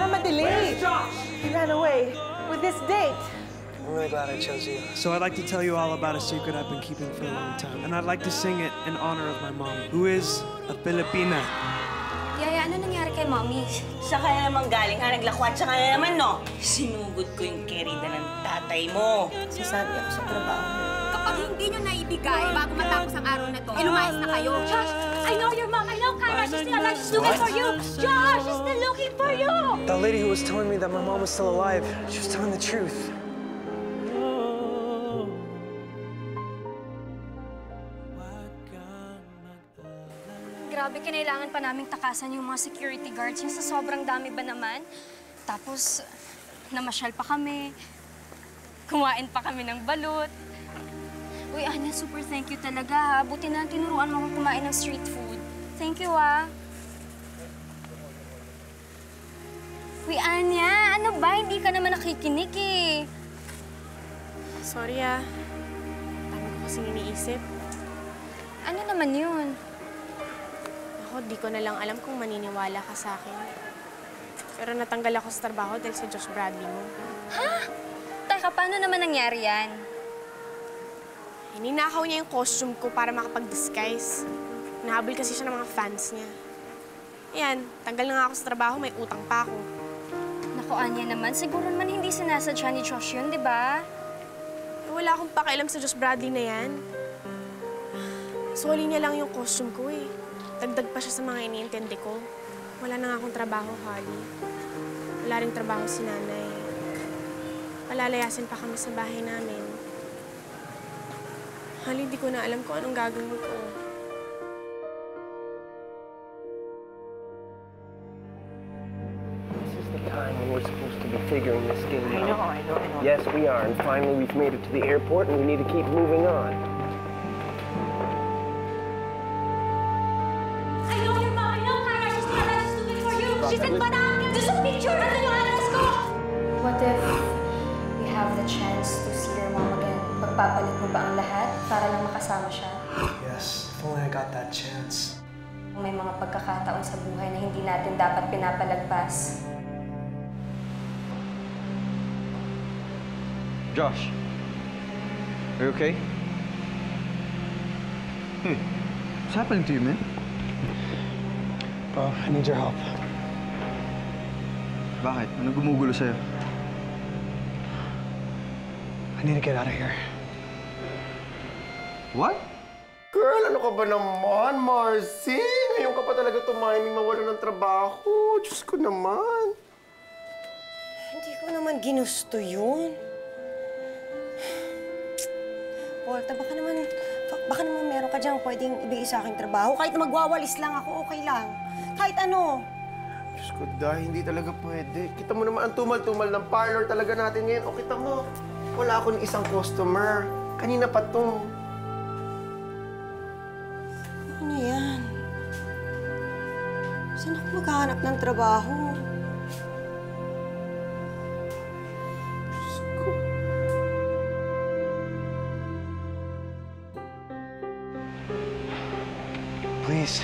Para ma-delay. He ran away with this date. I'm really glad I chose you. So I'd like to tell you all about a secret I've been keeping for a long time. And I'd like to sing it in honor of my mom, who is a Filipina. Yaya, ano nangyari kay Mommy? Saan kaya naman galing ha? Naglakwat siya kaya naman, no? Sinugod ko yung kerida ng tatay mo. Sasabi ako sa trabaho. Kapag hindi nyo naibigay bago matapos ang araw na to, ilumayas na kayo. Josh, I know your mom. I know Kara. She's still alive. She's looking for you. Josh, she's still looking for you. The lady who was telling me that my mom was still alive, she was telling the truth. Grabe, kinailangan pa naming takasan yung mga security guards. Yung sa sobrang dami ba naman? Tapos, namasyal pa kami. Kumain pa kami ng balut. Uy, Anya, super thank you talaga, ha? Buti na tinuruan mo akong kumain ng street food. Thank you, ha? Uy, Anya, ano ba? Hindi ka naman nakikinig, eh. Sorry, ah. Tama ko kasing iniisip. Ano naman yun? Ako, di ko na lang alam kung maniniwala ka sa akin. Pero natanggal ako sa trabaho dahil sa Josh Bradley mo. Ha? Teka, paano naman nangyari yan? Ninakaw niya yung costume ko para makapag-disguise. Nahabol kasi siya ng mga fans niya. Ayan, tanggal na nga ako sa trabaho, may utang pa ako. Naku, Anya naman, siguro naman hindi sinasadya ni Josh yun, di ba? Wala akong pakialam sa Josh Bradley na yan. Soli niya lang yung costume ko, eh. Dagdag pa siya sa mga iniintindi ko. Wala na nga akong trabaho, Holly. Wala rin trabaho si nanay. Palalayasin pa kami sa bahay namin. Holly, di ko na alam kung anong gagawin ko. This is the time when we're supposed to be figuring this game out. I know. Yes, we are. And finally, we've made it to the airport, and we need to keep moving on. I know your mom. I know Kara. She's still alive. She's looking for you. She said, Madam, there's a picture. Ano yung alas ko? What if we have the chance to see your mom again? Pagpapalit mo ba ang lahat para lang makasama siya? Yes, if only I got that chance. May mga pagkakataon sa buhay na hindi natin dapat pinapalagpas. Josh, are you okay? Hey, what's happening to you, man? Bro, I need your help. Bakit? Anong gumugulo sa'yo? I need to get out of here. What? Girl, ano ka ba naman, Marcy? Ngayon ka pa talaga tumiming mawala ng trabaho. Diyos ko naman. Hindi ko naman ginusto yun. Volta, baka naman meron ka diyang pwedeng ibigay sa aking trabaho. Kahit na magwawalis lang ako, okay lang. Kahit ano. Diyos ko, dahil hindi talaga pwede. Kita mo naman ang tumal-tumal ng parlor talaga natin ngayon. O, kita mo, wala akong isang customer. Kanina pa to. Ano yan? Saan ako maghahanap ng trabaho? Diyos ko. Please.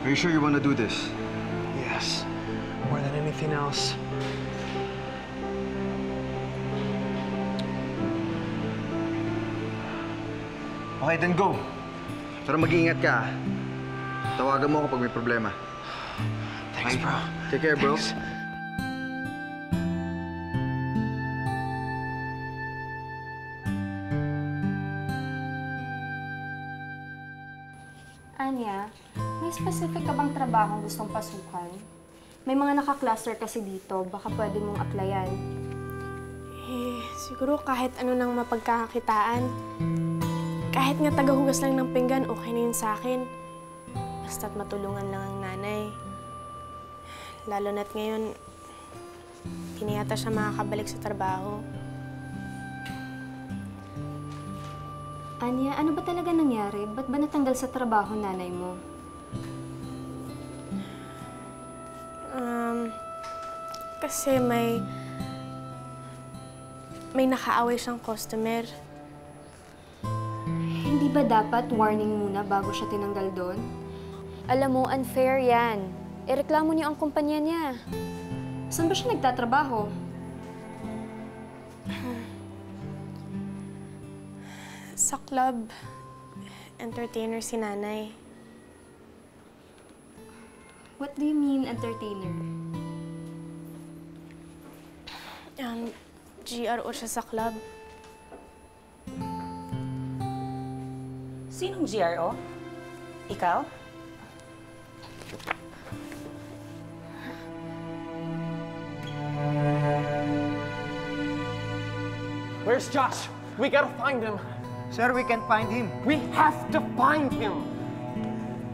Are you sure you want to do this? Yes. More than anything else. Okay, then go. Pero mag-iingat ka. Tawagan mo ako pag may problema. Thanks, bro. Take care, bro. Thanks. Anya, may specific ka bang trabahong gustong pasukan? May mga naka-cluster kasi dito, baka pwede mong applyan. Eh, siguro kahit ano nang mapagkakakitaan. Kahit nga tagahugas lang ng pinggan, okay na yun sa akin. Basta't matulungan lang ang nanay. Lalo na't ngayon, hindi na yata siya makakabalik sa trabaho. Anya, ano ba talaga nangyari? Ba't ba natanggal sa trabaho nanay mo? Kasi may nakaaway siyang customer. Hindi ba dapat warning muna bago siya tinanggal doon? Alam mo, unfair yan. Ireklamo niyo ang kumpanya niya. Saan ba siya nagtatrabaho? Sa club, entertainer si nanay. What do you mean, entertainer? GRO siya sa club. Sinong GRO? Ikaw? Where's Josh? We gotta find him. Sir, we can't find him. We have to find him.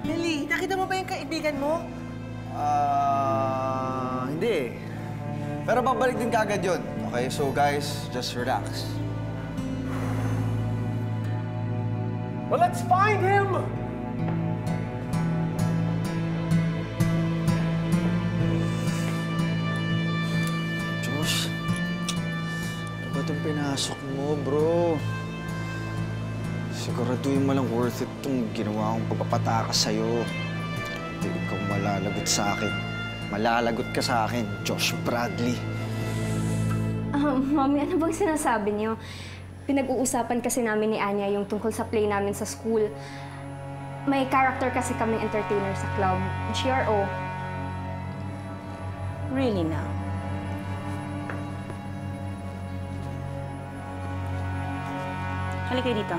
Lily, nakita mo ba yung kaibigan mo? Hindi. Pero babalik din kagad yun. Okay, so guys, just relax. Well, let's find him! Josh, ano ba itong pinasok mo, bro? Siguraduhin mo lang worth it itong ginawa kong pagpapatakas sa'yo. Hindi ikaw malalagot sa akin. Malalagot ka sa akin, Josh Bradley. Mami, ano bang sinasabi niyo? Pinag-uusapan kasi namin ni Anya yung tungkol sa play namin sa school. May character kasi kaming entertainer sa club, GRO. Really now? Halika kayo dito.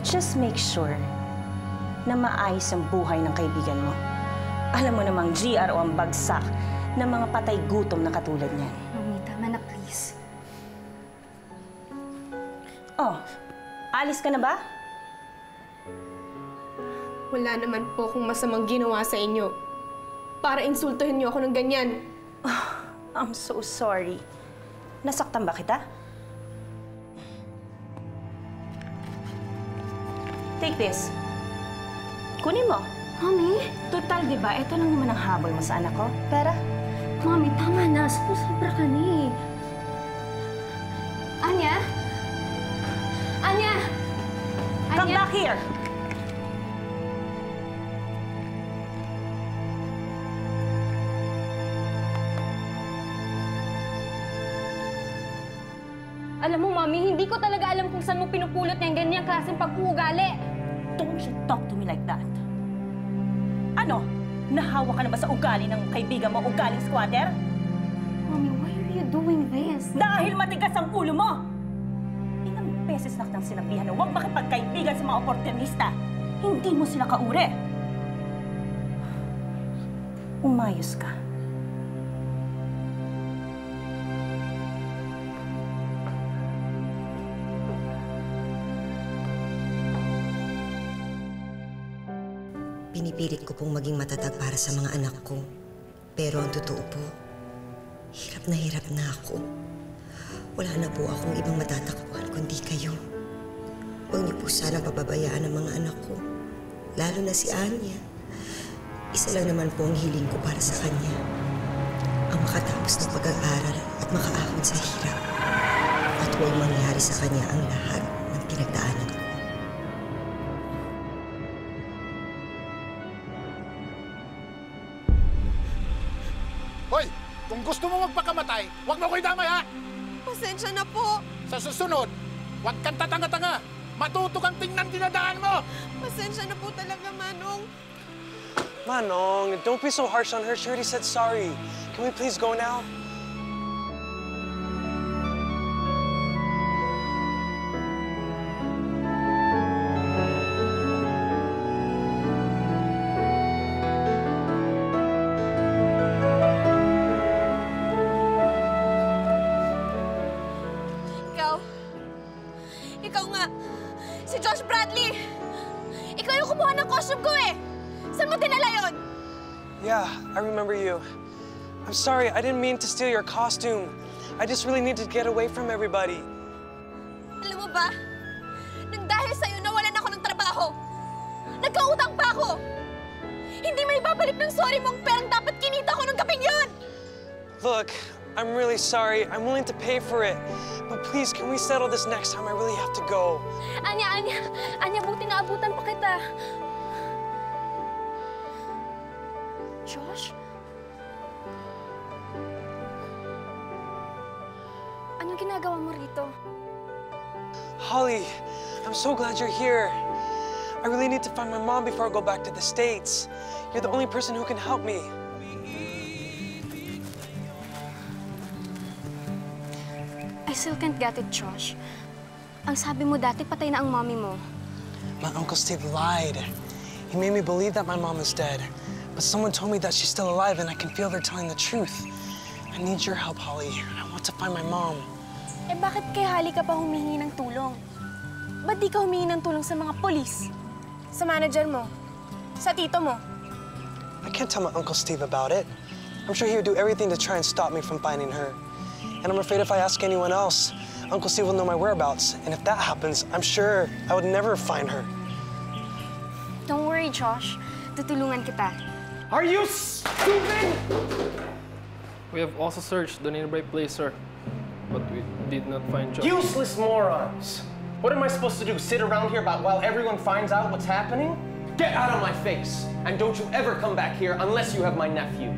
Just make sure na maayos ang buhay ng kaibigan mo. Alam mo namang GRO ang bagsak ng mga patay gutom na katulad niyan. Mami, tama na please. Oh, alis ka na ba? Wala naman po akong masamang ginawa sa inyo. Para insultuhin niyo ako ng ganyan. Oh, I'm so sorry. Nasaktan ba kita? Take this. Kunin mo. Mami? Total, di ba? Ito lang naman ang habol mo sa anak ko. Pera? Mami, tama na. Sobra ka na eh. Anya? Anya? Come back here! Alam mo, Mami, hindi ko talaga alam kung saan mo pinupulot yung ganyang klaseng pag-uugali. Don't you talk to me like that. Ano? Nahawa ka na ba sa ugali ng kaibigan mo, ugaling squatter? Mami, why are you doing this? Dahil matigas ang ulo mo! Ilang beses na kitang sinabihan na huwag makipagkaibigan sa mga oportunista. Hindi mo sila kaure. Umayos ka. Pinipilit ko pong maging matatag para sa mga anak ko. Pero ang totoo po, hirap na ako. Wala na po akong ibang matatakbuhan kundi kayo. Huwag niyo po sana pababayaan ang mga anak ko. Lalo na si Anya. Isa lang naman po ang hiling ko para sa kanya. Ang makatapos ng pag-aaral at makaahon sa hirap. At huwag mangyari sa kanya ang lahat ng pinagdaanan ko. Hoy! Kung gusto mo magpakamatay, huwag mo ko idamay, ha? Pasensya na po. Sa susunod, huwag kang tatanga-tanga. Matuto kang tingnan dinadaan mo. Pasensya na po talaga, Manong. Manong, don't be so harsh on her. She already said sorry. Can we please go now? Ikaw nga, si Josh Bradley. Ikaw yung kumuha ng costume ko eh. Saan mo dinala yun? Yeah, I remember you. I'm sorry, I didn't mean to steal your costume. I just really needed to get away from everybody. Alam mo ba, nang dahil sa'yo nawalan ako ng trabaho. Nagkautang pa ako. Hindi may babalik ng sorry mong perang dapat kinita ko ng gabing yun. Look, I'm really sorry. I'm willing to pay for it. But please, can we settle this next time? I really have to go. Anya, buti naabutan pa kita. Josh? Anong ginagawa mo rito? Holly, I'm so glad you're here. I really need to find my mom before I go back to the States. You're the only person who can help me. I still can't get it, Josh. Ang sabi mo dati, patay na ang mommy mo. My Uncle Steve lied. He made me believe that my mom is dead. But someone told me that she's still alive and I can feel they're telling the truth. I need your help, Holly. I want to find my mom. Eh bakit kay Holly ka pa humihingi ng tulong? Ba't di ka humingi ng tulong sa mga polis? Sa manager mo? Sa tito mo? I can't tell my Uncle Steve about it. I'm sure he would do everything to try and stop me from finding her. And I'm afraid if I ask anyone else, Uncle Steve will know my whereabouts. And if that happens, I'm sure I would never find her. Don't worry, Josh. Tutulungan kita. Are you stupid? We have also searched the nearby place, sir. But we did not find Josh. Useless morons. What am I supposed to do? Sit around here while everyone finds out what's happening? Get out of my face. And don't you ever come back here unless you have my nephew.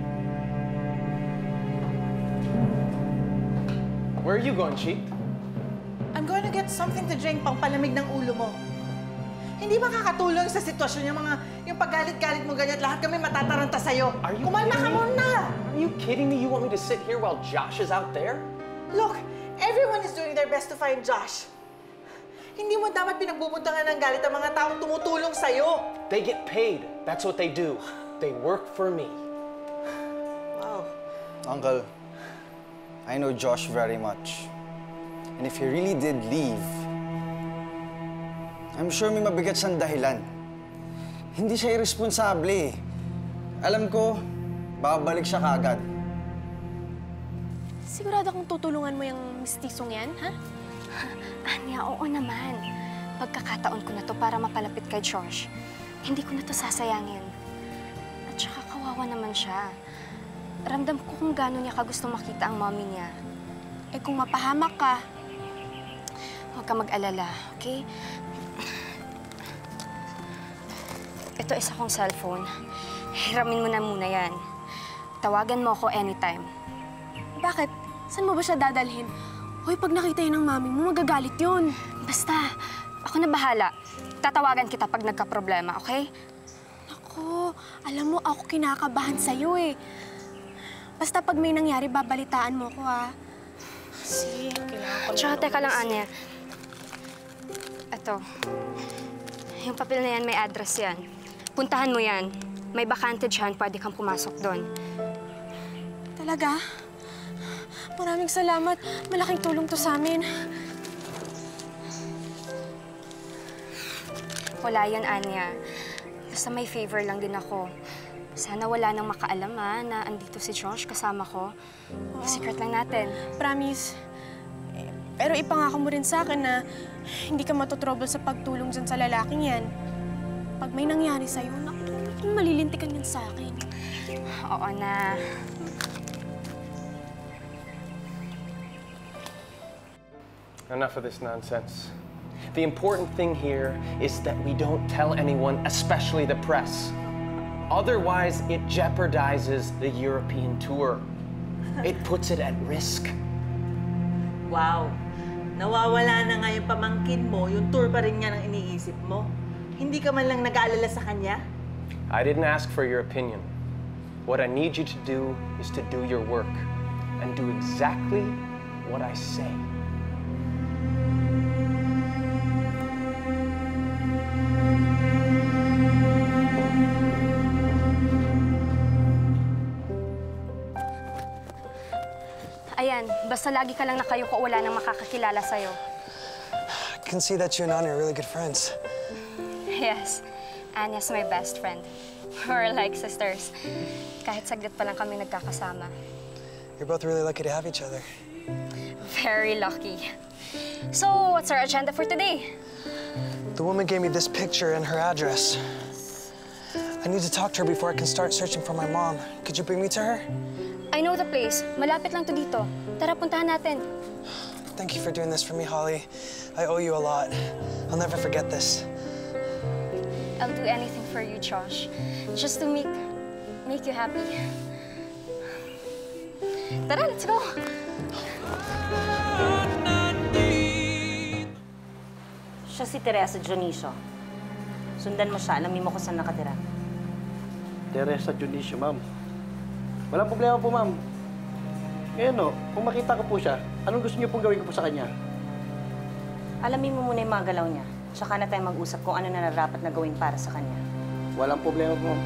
Where are you going, Chief? I'm going to get something to drink pang palamig ng ulo mo. Hindi ba kakatulong sa sitwasyon yung paggalit-galit mo ganyan, lahat kami matataranta sa'yo. Kumalma ka muna! Are you kidding me? You want me to sit here while Josh is out there? Look, everyone is doing their best to find Josh. Hindi mo dapat pinagbubuntangan ng galit ang mga taong tumutulong sa'yo. They get paid. That's what they do. They work for me. Wow. Uncle, I know Josh very much. And if he really did leave, I'm sure may mabigat siyang dahilan. Hindi siya irresponsable eh. Alam ko, babalik siya kagad. Sigurado kung tutulungan mo yung mistisong yan, ha? Anya, oo naman. Pagkakataon ko na to para mapalapit kay Josh. Hindi ko na to sasayangin. At saka kawawa naman siya. Ramdam ko kung gaano niya kagusto makita ang mommy niya. Eh kung mapahamak ka, huwag ka mag-alala, okay? Ito isa kong cellphone. Hiramin mo na muna yan. Tawagan mo ako anytime. bakit? Saan mo ba siya dadalhin? Hoy, pag nakita yun ng mami mo, magagalit yun. Basta, ako na bahala. Tatawagan kita pag nagka-problema, okay? Naku, alam mo, ako kinakabahan sa'yo eh. Basta pag may nangyari, babalitaan mo ko, ha? Kasi, kailangan ko Tsaka, teka lang, Anya. Ito. Yung papel na yan, may address yan. Puntahan mo yan. May bakante dyan, pwede kang pumasok doon. Talaga? Maraming salamat. Malaking tulong to sa amin. Wala yan, Anya. Basta may favor lang din ako. Sana wala nang makaalam, ha, na andito si Josh kasama ko. Secret lang natin. Promise. Pero ipangako mo rin sa akin na hindi ka matutrouble sa pagtulong dyan sa lalaking yan. Pag may nangyari sa'yo, naku, malilintikan yan sa akin. Oo na. Enough of this nonsense. The important thing here is that we don't tell anyone, especially the press. Otherwise, it jeopardizes the European tour. It puts it at risk. Wow. Nawawala na nga yung pamangkin mo, yung tour pa rin nga ng iniisip mo. Hindi ka man lang nag-aalala sa kanya? I didn't ask for your opinion. What I need you to do is to do your work and do exactly what I say. Ayan, basta lagi ka lang nakayuko, wala nang makakakilala sa'yo. I can see that you and Anya are really good friends. Yes, Anya's my best friend. We're like sisters. Kahit saglit pa lang kami nagkakasama. You're both really lucky to have each other. Very lucky. So, what's our agenda for today? The woman gave me this picture and her address. I need to talk to her before I can start searching for my mom. Could you bring me to her? I know the place. Malapit lang to dito. Tara, puntahan natin. Thank you for doing this for me, Holly. I owe you a lot. I'll never forget this. I'll do anything for you, Josh. Just to make you happy. Tara, let's go! Siya si Teresa Dionisio. Sundan mo siya. Alamin mo kung saan nakatira. Teresa Dionisio, ma'am. Walang problema po, ma'am. Ngayon, no, kung makita ko po siya, anong gusto niyo pong gawin ko po sa kanya? Alamin mo muna yung mga galaw niya. Tsaka na tayo mag-usap kung ano na narapat na gawin para sa kanya. Walang problema po, ma'am.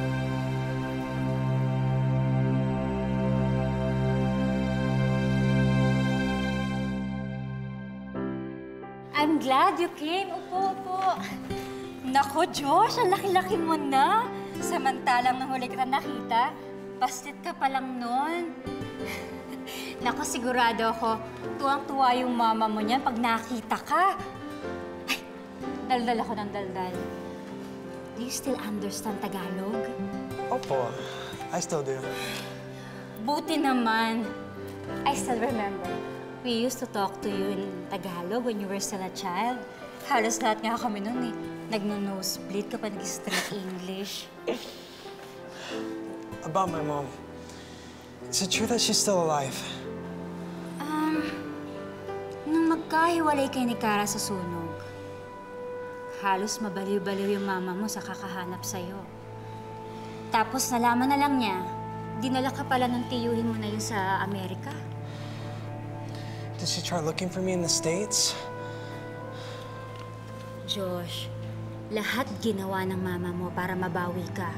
I'm glad you came. Upo. Nako, Josh, ang laki-laki mo na. Samantalang nang huli kita nakita, bastit ka pa lang nun. Nako, sigurado ako, tuwang-tuwa yung mama mo niyan pag nakita ka. Ay, daldal ako ng daldal. Do you still understand Tagalog? Opo, I still do. Buti naman. I still remember. We used to talk to you in Tagalog when you were still a child. Halos lahat nga kami nun eh. Nagno-nosebleed kapag nag-straight English. About my mom. Is it true that she's still alive? Nung magkahiwalay kayo ni Kara sa sunog, halos mabaliw-baliw yung mama mo sa kakahanap sa'yo. Tapos nalaman na lang niya, dinala ka pala ng tiyuhin mo na yun sa Amerika. Did she try looking for me in the States? Josh, lahat ginawa ng mama mo para mabawi ka.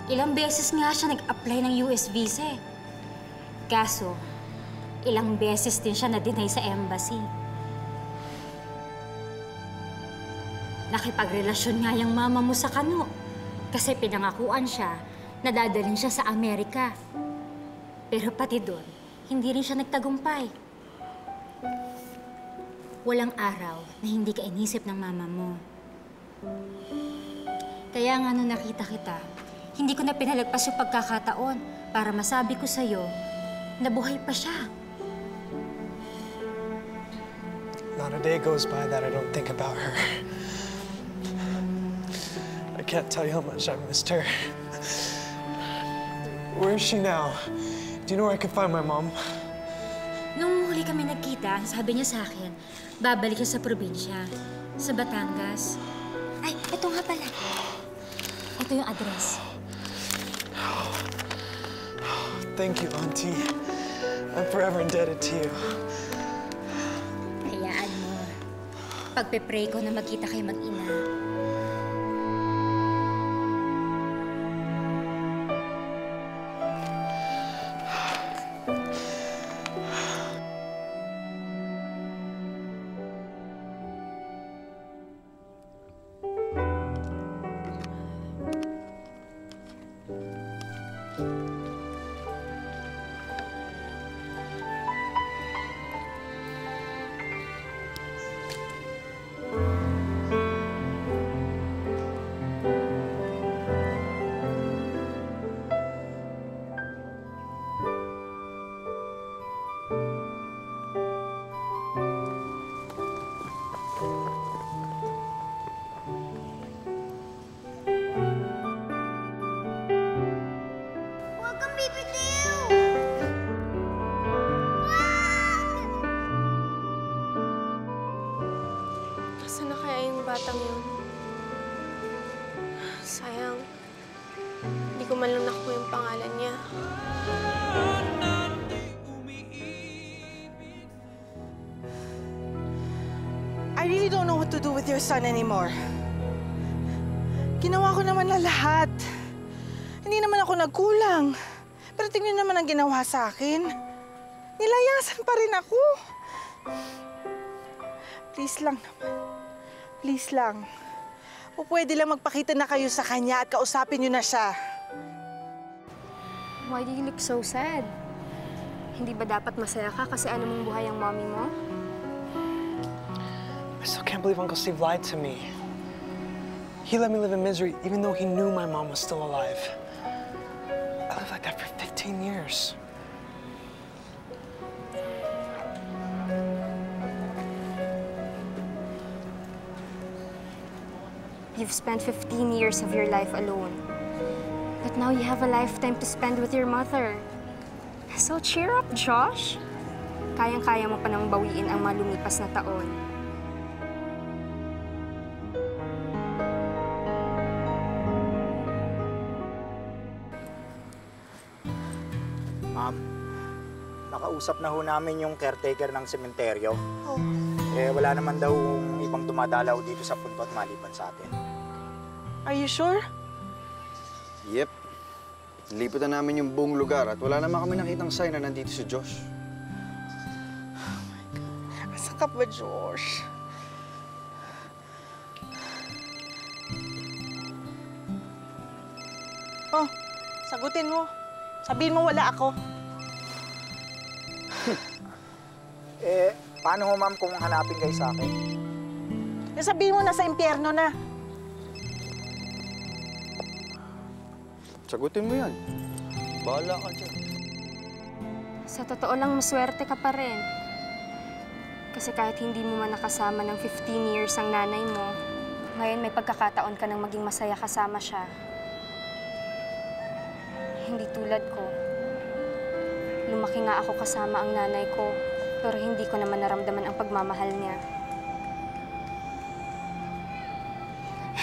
Ilang beses nga siya nag-apply ng US visa eh. Kaso, ilang beses din siya na-deny sa embassy. Nakipagrelasyon nga yung mama mo sa kano kasi pinangakuan siya na dadalhin siya sa Amerika. Pero pati doon, hindi rin siya nagtagumpay. Walang araw na hindi ka inisip ng mama mo. Kaya nga nung nakita kita, hindi ko na pinalagpas yung pagkakataon para masabi ko sa'yo na buhay pa siya. Not a day goes by that I don't think about her. I can't tell you how much I missed her. Where is she now? Do you know where I can find my mom? Nung huli kami nagkita, sabi niya sa akin, babalik siya sa probinsya, sa Batangas. Ay, ito nga pala. Ito yung address. Thank you, Auntie. I'm forever indebted to you. Hayaan mo. Pagpe-pray ko na magkita kayo mag-ina. Nasaan na kaya yung batang yun? Sayang. Hindi ko man lang nakuha yung pangalan niya. I really don't know what to do with your son anymore. Ginawa ko naman na lahat. Hindi naman ako nagkulang. Pero tingnan naman ang ginawa sa akin. Nilayasan pa rin ako. Please lang naman. Please lang. O pwede lang magpakita na kayo sa kanya at kausapin niyo na siya. Why do you look so sad? Hindi ba dapat masaya ka kasi ano mong buhay ang mommy mo? I still can't believe Uncle Steve lied to me. He let me live in misery even though he knew my mom was still alive. I lived like that for 15 years. You've spent 15 years of your life alone. But now you have a lifetime to spend with your mother. So cheer up, Josh. Kayang-kaya mo pa nang bawiin ang mga lumipas na taon. Ma'am, nakausap na ho namin yung caretaker ng sementeryo. Eh, wala naman daw ibang dumadalaw dito sa punto at maliban sa atin. Are you sure? Yep. Niliputan namin yung buong lugar at wala naman kami nakitang sign na nandito si Josh. Asa ka ba, Josh? Oh, sagutin mo. Sabihin mo wala ako. Eh, paano ho ma'am kung hanapin kayo sa akin? Sabihin mo nasa impyerno na. Sagutin mo yan. Bahala ka dyan. Sa totoo lang, maswerte ka pa rin. Kasi kahit hindi mo man nakasama ng 15 years ang nanay mo, ngayon may pagkakataon ka nang maging masaya kasama siya. Hindi tulad ko. Lumaki nga ako kasama ang nanay ko, pero hindi ko naman naramdaman ang pagmamahal niya.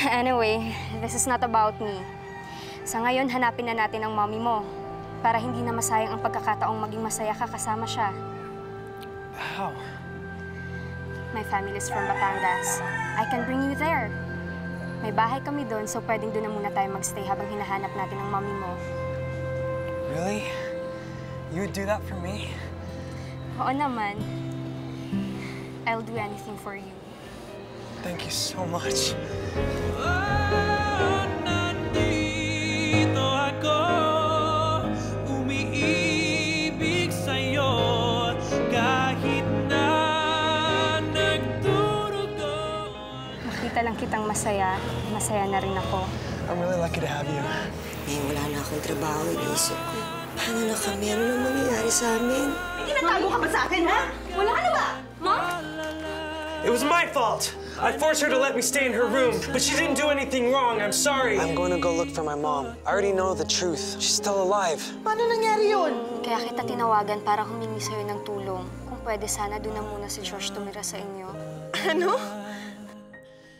Anyway, this is not about me. Sa ngayon, hanapin na natin ang mommy mo para hindi na masayang ang pagkakataong maging masaya ka kasama siya. How? My family is from Batangas. I can bring you there. May bahay kami doon, so pwedeng doon na muna tayo magstay habang hinahanap natin ang mommy mo. Really? You would do that for me? Oo naman. I'll do anything for you. Thank you so much. Makita lang kitang masaya, masaya na rin ako. I'm really lucky to have you. Ngayon wala na akong trabaho, inisip ko. Paano na kami? Ano na mangyayari sa amin? May tinatago ka ba sa akin, ha? Wala ka na ba? Mom? It was my fault. I forced her to let me stay in her room, but she didn't do anything wrong. I'm sorry. I'm going to go look for my mom. I already know the truth. She's still alive. Paano nangyari yun? Kaya kita tinawagan para humingi sa'yo ng tulong. Kung pwede sana doon na muna si Josh tumira sa inyo. Ano?